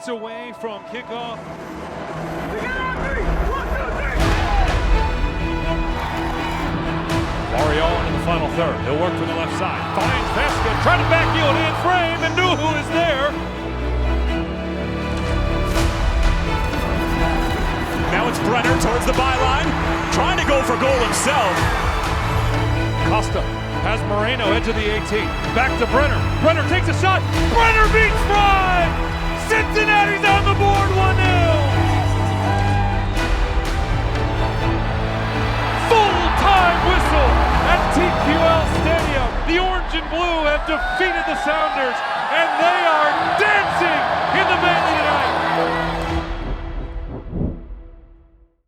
minutes away from kickoff. Mario into the final third. He'll work from the left side. Finds Vesca, trying to backheel it in frame, and Nuhu is there. Now it's Brenner towards the byline, trying to go for goal himself. Costa has Moreno, edge of the 18. Back to Brenner. Brenner takes a shot. Brenner beats Fry! Cincinnati's on the board 1-0! Full-time whistle at TQL Stadium. The orange and blue have defeated the Sounders, and they are dancing